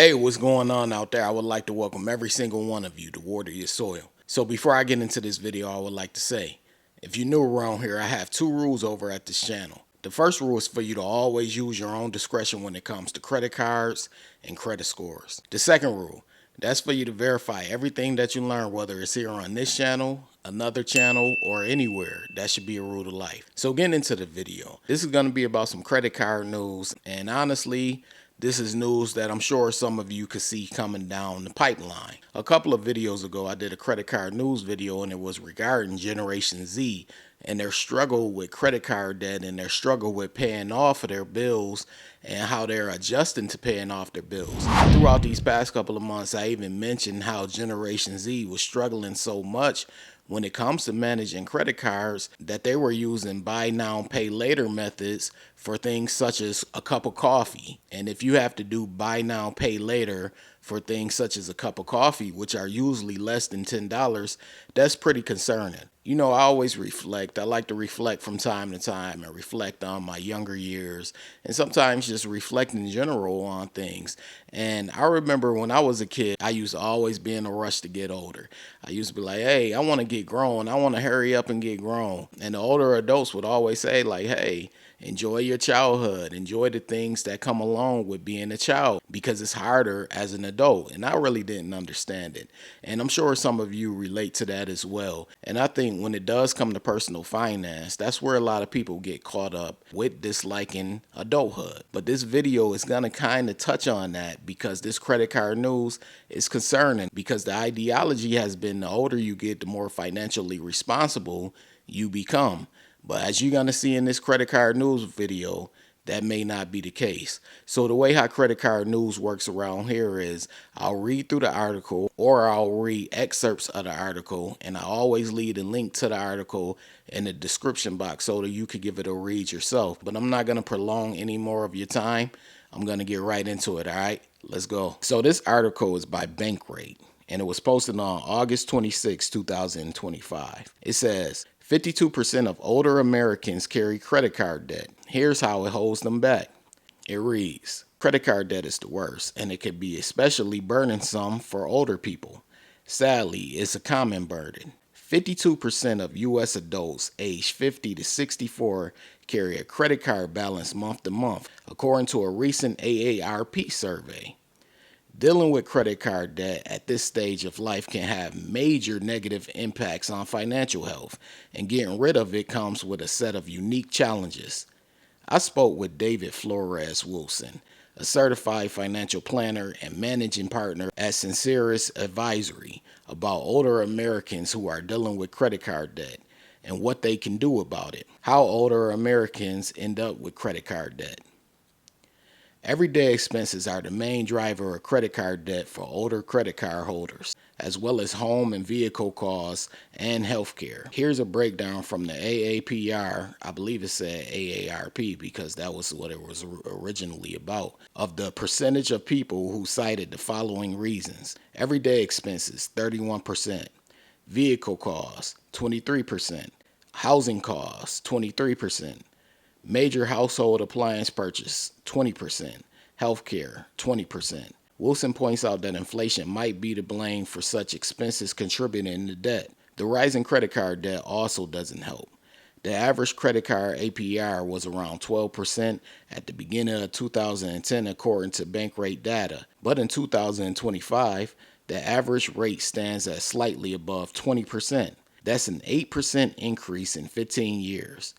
Hey, what's going on out there? I would like to welcome every single one of you to Water Your Soil. So before I get into this video, I would like to say, if you're new around here, I have two rules over at this channel. The first rule is for you to always use your own discretion when it comes to credit cards and credit scores. The second rule, that's for you to verify everything that you learn, whether it's here on this channel, another channel, or anywhere. That should be a rule of life. So getting into the video, this is going to be about some credit card news, and honestly, this is news that I'm sure some of you could see coming down the pipeline. A couple of videos ago, I did a credit card news video, and it was regarding Generation Z and their struggle with credit card debt and their struggle with paying off of their bills and how they're adjusting to paying off their bills. Throughout these past couple of months, I even mentioned how Generation Z was struggling so much when it comes to managing credit cards that they were using buy now pay later methods for things such as a cup of coffee. And if you have to do buy now pay later for things such as a cup of coffee, which are usually less than $10, that's pretty concerning. You know, I always reflect. I like to reflect from time to time and reflect on my younger years and sometimes just reflect in general on things. And I remember when I was a kid, I used to always be in a rush to get older. I used to be like, hey, I want to get grown. I want to hurry up and get grown. And the older adults would always say like, hey, enjoy your childhood. Enjoy the things that come along with being a child because it's harder as an adult. And I really didn't understand it. And I'm sure some of you relate to that as well. And I think when it does come to personal finance, that's where a lot of people get caught up with disliking adulthood. But this video is going to kind of touch on that because this credit card news is concerning because the ideology has been the older you get, the more financially responsible you become. But as you're going to see in this credit card news video, that may not be the case. So the way how credit card news works around here is I'll read through the article or I'll read excerpts of the article, and I always leave a link to the article in the description box so that you could give it a read yourself. But I'm not going to prolong any more of your time. I'm going to get right into it, all right? Let's go. So this article is by Bankrate, and it was posted on August 26, 2025. It says, 52% of older Americans carry credit card debt. Here's how it holds them back. It reads, credit card debt is the worst, and it can be especially burdensome for older people. Sadly, it's a common burden. 52% of U.S. adults aged 50 to 64 carry a credit card balance month to month, according to a recent AARP survey. Dealing with credit card debt at this stage of life can have major negative impacts on financial health, and getting rid of it comes with a set of unique challenges. I spoke with David Flores Wilson, a certified financial planner and managing partner at Sinceris Advisory, about older Americans who are dealing with credit card debt and what they can do about it. How older Americans end up with credit card debt. Everyday expenses are the main driver of credit card debt for older credit card holders, as well as home and vehicle costs and healthcare. Here's a breakdown from the AAPR, I believe it said AARP because that was what it was originally about, of the percentage of people who cited the following reasons. Everyday expenses, 31%. Vehicle costs, 23%. Housing costs, 23%. Major household appliance purchase, 20%. Healthcare, 20%. Wilson points out that inflation might be to blame for such expenses contributing to debt. The rising credit card debt also doesn't help. The average credit card APR was around 12% at the beginning of 2010 according to Bankrate data, but in 2025, the average rate stands at slightly above 20%. That's an 8% increase in 15 years.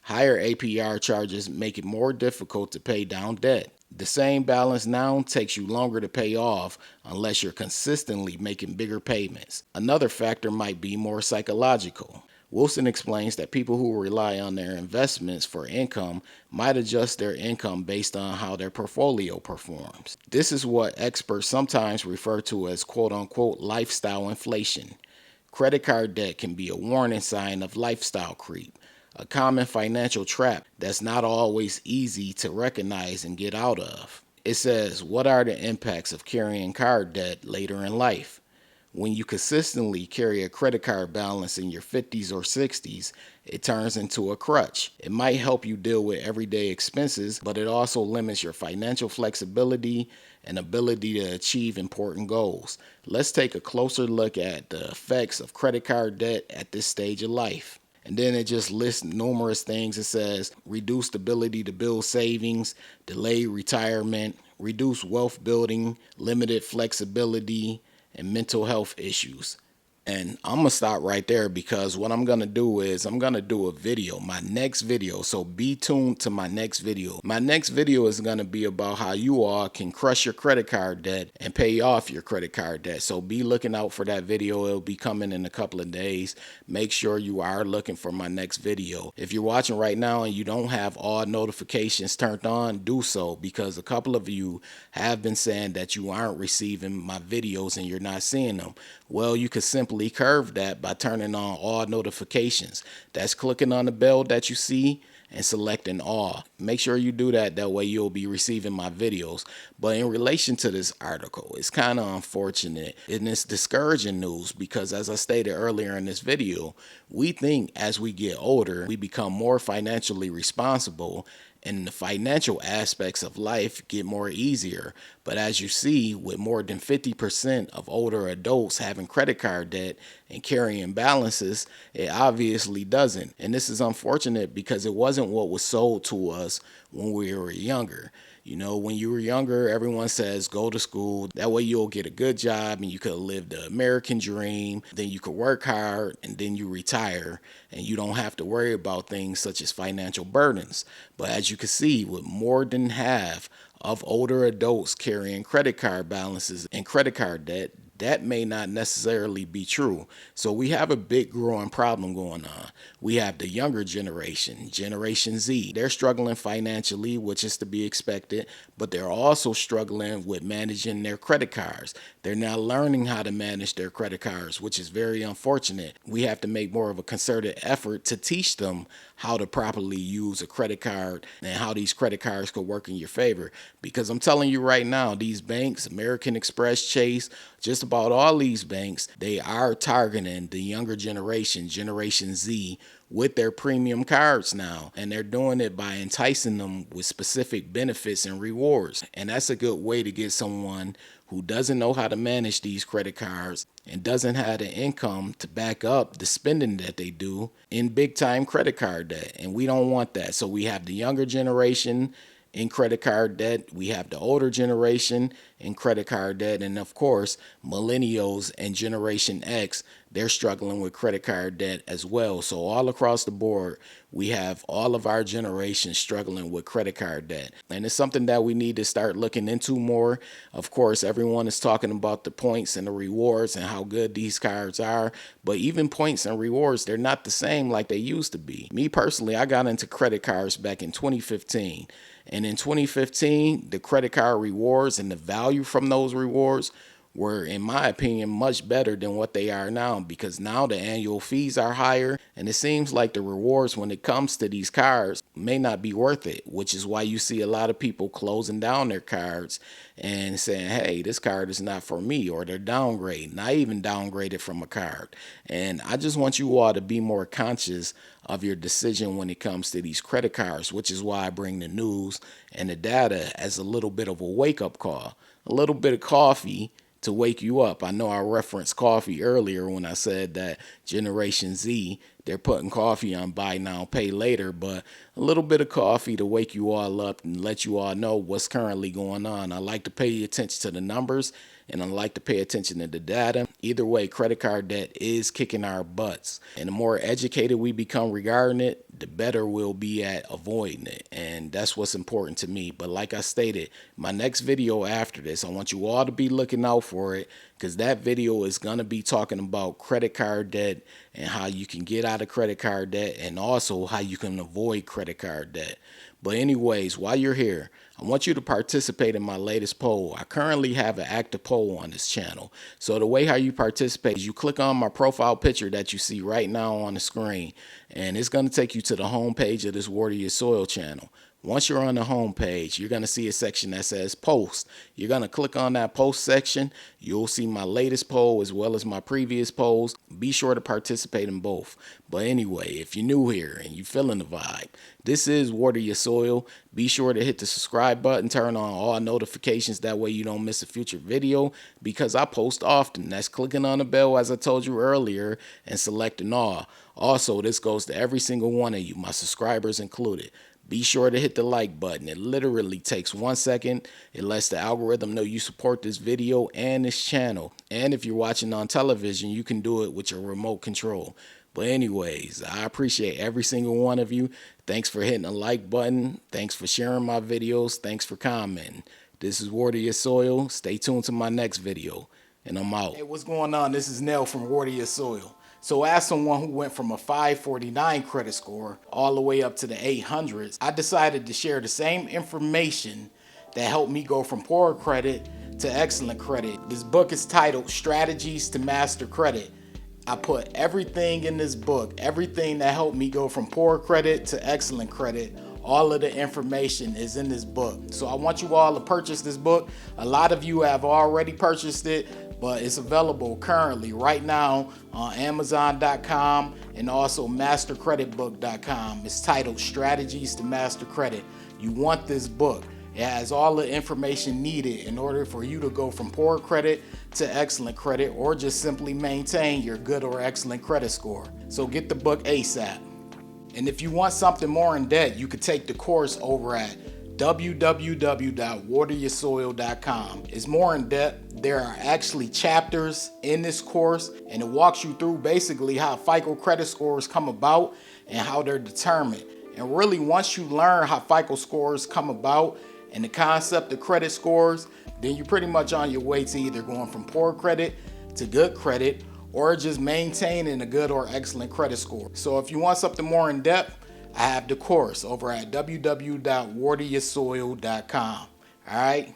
Higher APR charges make it more difficult to pay down debt. The same balance now takes you longer to pay off unless you're consistently making bigger payments. Another factor might be more psychological. Wilson explains that people who rely on their investments for income might adjust their income based on how their portfolio performs. This is what experts sometimes refer to as quote-unquote lifestyle inflation. Credit card debt can be a warning sign of lifestyle creep, a common financial trap that's not always easy to recognize and get out of. It says, what are the impacts of carrying card debt later in life? When you consistently carry a credit card balance in your 50s or 60s, it turns into a crutch. It might help you deal with everyday expenses, but it also limits your financial flexibility and ability to achieve important goals. Let's take a closer look at the effects of credit card debt at this stage of life. And then it just lists numerous things. It says reduced ability to build savings, delayed retirement, reduced wealth building, limited flexibility, and mental health issues. And I'm going to stop right there because what I'm going to do is I'm going to do a video, my next video. So be tuned to my next video. My next video is going to be about how you all can crush your credit card debt and pay off your credit card debt. So be looking out for that video. It'll be coming in a couple of days. Make sure you are looking for my next video. If you're watching right now and you don't have all notifications turned on, do so, because a couple of you have been saying that you aren't receiving my videos and you're not seeing them. Well, you could simply curve that by turning on all notifications. That's clicking on the bell that you see and selecting all. Make sure you do that. That way you'll be receiving my videos. But in relation to this article, it's kind of unfortunate and it's discouraging news because, as I stated earlier in this video, we think as we get older, we become more financially responsible and the financial aspects of life get more easier. But as you see, with more than 50% of older adults having credit card debt and carrying balances, it obviously doesn't. And this is unfortunate because it wasn't what was sold to us when we were younger. You know, when you were younger, everyone says go to school. That way you'll get a good job and you could live the American dream. Then you could work hard and then you retire and you don't have to worry about things such as financial burdens. But as you can see, with more than half of older adults carrying credit card balances and credit card debt, that may not necessarily be true. So we have a big growing problem going on. We have the younger generation, Generation Z. They're struggling financially, which is to be expected, but they're also struggling with managing their credit cards. They're not learning how to manage their credit cards, which is very unfortunate. We have to make more of a concerted effort to teach them how to properly use a credit card and how these credit cards could work in your favor. Because I'm telling you right now, these banks, American Express, Chase, just about all these banks, they are targeting the younger generation, Generation Z, with their premium cards now. And they're doing it by enticing them with specific benefits and rewards. And that's a good way to get someone who doesn't know how to manage these credit cards and doesn't have the income to back up the spending that they do in big time credit card debt. And we don't want that. So we have the younger generation in credit card debt. We have the older generation in credit card debt. And of course, millennials and Generation X, they're struggling with credit card debt as well. So all across the board, we have all of our generations struggling with credit card debt. And it's something that we need to start looking into more. Of course, everyone is talking about the points and the rewards and how good these cards are. But even points and rewards, they're not the same like they used to be. Me personally, I got into credit cards back in 2015. And in 2015, the credit card rewards and the value from those rewards were, in my opinion, much better than what they are now, because now the annual fees are higher and it seems like the rewards when it comes to these cards may not be worth it, which is why you see a lot of people closing down their cards and saying, hey, this card is not for me, or they're downgrading. I even downgraded from a card. And I just want you all to be more conscious of your decision when it comes to these credit cards, which is why I bring the news and the data as a little bit of a wake-up call, a little bit of coffee to wake you up. I know I referenced coffee earlier when I said that Generation Z, they're putting coffee on buy now, pay later, but a little bit of coffee to wake you all up and let you all know what's currently going on. I like to pay attention to the numbers and I like to pay attention to the data. Either way, credit card debt is kicking our butts. And the more educated we become regarding it, the better we'll be at avoiding it. And that's what's important to me. But like I stated, my next video after this, I want you all to be looking out for it, because that video is going to be talking about credit card debt and how you can get out of credit card debt and also how you can avoid credit card debt. But anyways, while you're here, I want you to participate in my latest poll. I currently have an active poll on this channel. So the way how you participate is you click on my profile picture that you see right now on the screen, and it's going to take you to the home page of this Water Your Soil channel. Once you're on the home page, you're going to see a section that says post. You're going to click on that post section. You'll see my latest poll as well as my previous polls. Be sure to participate in both. But anyway, if you're new here and you're feeling the vibe, this is Water Your Soil. Be sure to hit the subscribe button, turn on all notifications. That way you don't miss a future video, because I post often. That's clicking on the bell, as I told you earlier, and selecting all. Also, this goes to every single one of you, my subscribers included. Be sure to hit the like button. It literally takes 1 second. It lets the algorithm know you support this video and this channel. And if you're watching on television, you can do it with your remote control. But anyways, I appreciate every single one of you. Thanks for hitting the like button. Thanks for sharing my videos. Thanks for commenting. This is Water Your Soil. Stay tuned to my next video. And I'm out. Hey, what's going on? This is Nell from Water Your Soil. So as someone who went from a 549 credit score all the way up to the 800s, I decided to share the same information that helped me go from poor credit to excellent credit. This book is titled Strategies to Master Credit. I put everything in this book, everything that helped me go from poor credit to excellent credit. All of the information is in this book. So I want you all to purchase this book. A lot of you have already purchased it, but it's available currently right now on Amazon.com and also MasterCreditBook.com. It's titled Strategies to Master Credit. You want this book. It has all the information needed in order for you to go from poor credit to excellent credit, or just simply maintain your good or excellent credit score. So get the book ASAP. And if you want something more in depth, you could take the course over at www.wateryoursoil.com. It's more in depth. There are actually chapters in this course, and it walks you through basically how FICO credit scores come about and how they're determined. And really, once you learn how FICO scores come about and the concept of credit scores, then you're pretty much on your way to either going from poor credit to good credit, or just maintaining a good or excellent credit score. So if you want something more in depth, I have the course over at www.wateryoursoil.com. All right.